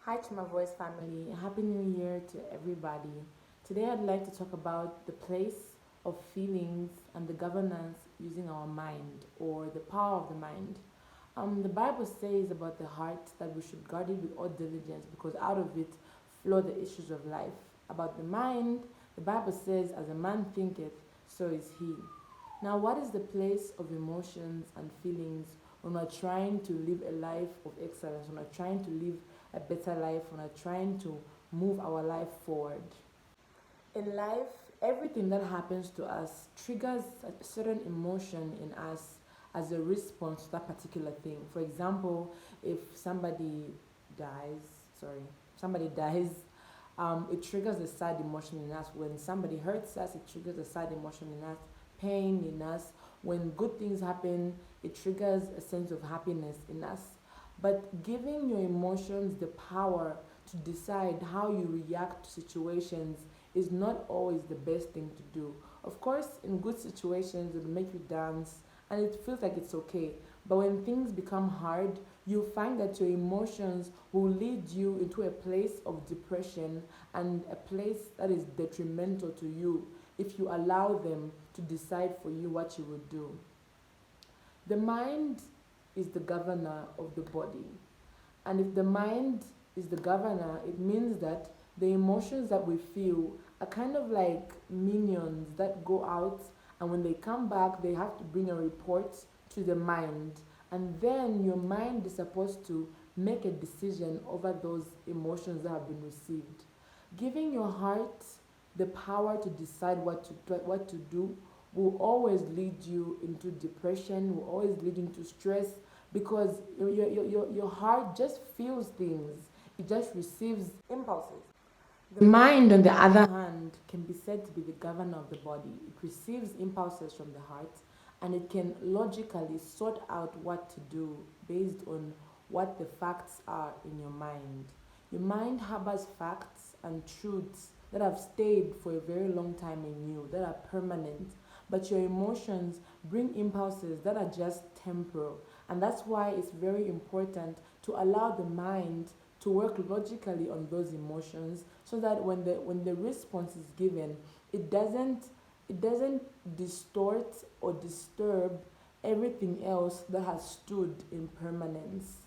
Hi to my voice family. Happy New Year to everybody. Today I'd like to talk about the place of feelings and the governance using our mind or the power of the mind. The Bible says about the heart that we should guard it with all diligence because out of it flow the issues of life. About the mind, the Bible says, as a man thinketh, so is he. Now, what is the place of emotions and feelings when we're trying to live a life of excellence, when we're trying to live a better life, when we're trying to move our life forward? In life, everything that happens to us triggers a certain emotion in us as a response to that particular thing. For example, if dies, sorry, somebody dies, it triggers a sad emotion in us. When somebody hurts us, it triggers a sad emotion in us, pain in us. When good things happen, it triggers a sense of happiness in us. But giving your emotions the power to decide how you react to situations is not always the best thing to do. Of course, in good situations, it'll make you dance and it feels like it's okay. But when things become hard, you find that your emotions will lead you into a place of depression and a place that is detrimental to you if you allow them to decide for you what you will do. The mind is the governor of the body. And if the mind is the governor, it means that the emotions that we feel are kind of like minions that go out, and when they come back, they have to bring a report to the mind. And then your mind is supposed to make a decision over those emotions that have been received. Giving your heart the power to decide what to do will always lead you into depression, will always lead you into stress because your heart just feels things, it just receives impulses. The mind, on the other hand, can be said to be the governor of the body. It receives impulses from the heart and it can logically sort out what to do based on what the facts are in your mind. Your mind harbors facts and truths that have stayed for a very long time in you, that are permanent. But your emotions bring impulses that are just temporal. And that's why it's very important to allow the mind to work logically on those emotions so that when the response is given, it doesn't distort or disturb everything else that has stood in permanence.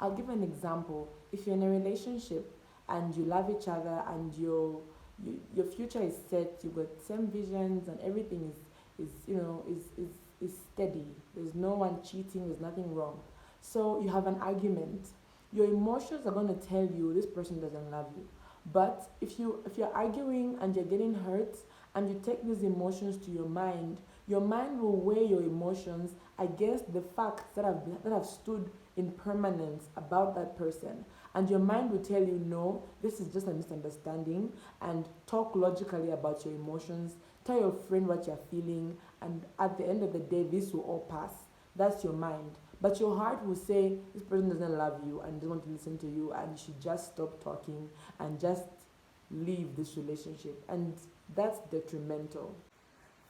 I'll give an example. If you're in a relationship and you love each other and your future is set, you've got same visions and everything is steady. There's no one cheating, there's nothing wrong. So you have an argument. Your emotions are going to tell you this person doesn't love you. But if you're arguing and you're getting hurt and you take these emotions to your mind will weigh your emotions against the facts that have stood in permanence about that person. And your mind will tell you, no, this is just a misunderstanding, and talk logically about your emotions. Tell your friend what you're feeling, and at the end of the day, this will all pass. That's your mind. But your heart will say, this person doesn't love you and doesn't want to listen to you, and you should just stop talking and just leave this relationship. And that's detrimental.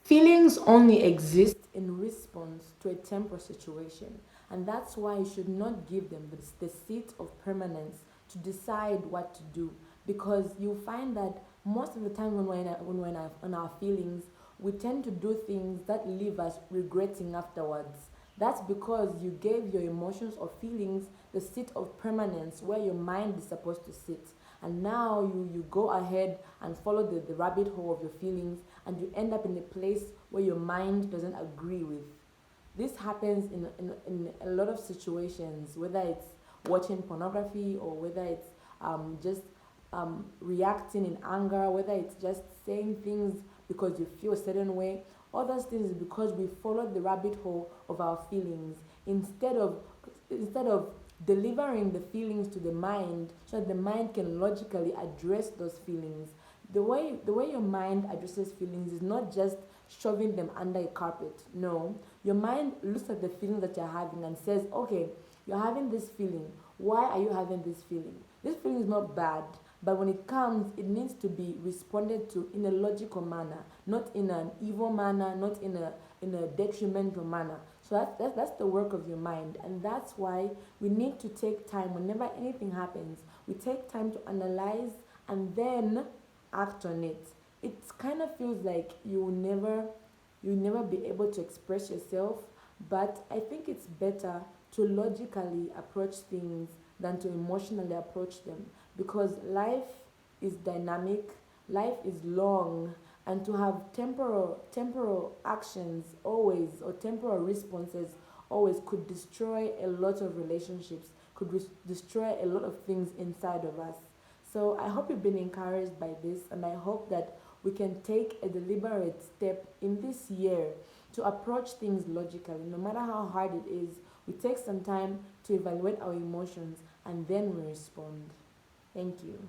Feelings only exist in response to a temporary situation, and that's why you should not give them the seat of permanence to decide what to do. Because you find that most of the time when we're in our feelings, we tend to do things that leave us regretting afterwards. That's because you gave your emotions or feelings the seat of permanence where your mind is supposed to sit. And now you go ahead and follow the rabbit hole of your feelings, and you end up in a place where your mind doesn't agree with. This happens in a lot of situations, whether it's watching pornography or whether it's just reacting in anger, whether it's just saying things because you feel a certain way. All those things is because we followed the rabbit hole of our feelings instead of delivering the feelings to the mind so that the mind can logically address those feelings. The way your mind addresses feelings is not just shoving them under a carpet. No, your mind looks at the feelings that you're having and says, okay, you're having this feeling. Why are you having this feeling? This feeling is not bad, but when it comes, it needs to be responded to in a logical manner, not in an evil manner, not in a detrimental manner. So that's the work of your mind. And that's why we need to take time whenever anything happens. We take time to analyze and then act on it. It kind of feels like you'll never be able to express yourself, but I think it's better to logically approach things than to emotionally approach them, because life is dynamic, life is long, and to have temporal actions always, or temporal responses always, could destroy a lot of relationships, could destroy a lot of things inside of us. So I hope you've been encouraged by this, and I hope that we can take a deliberate step in this year to approach things logically. No matter how hard it is, we take some time to evaluate our emotions and then we respond. Thank you.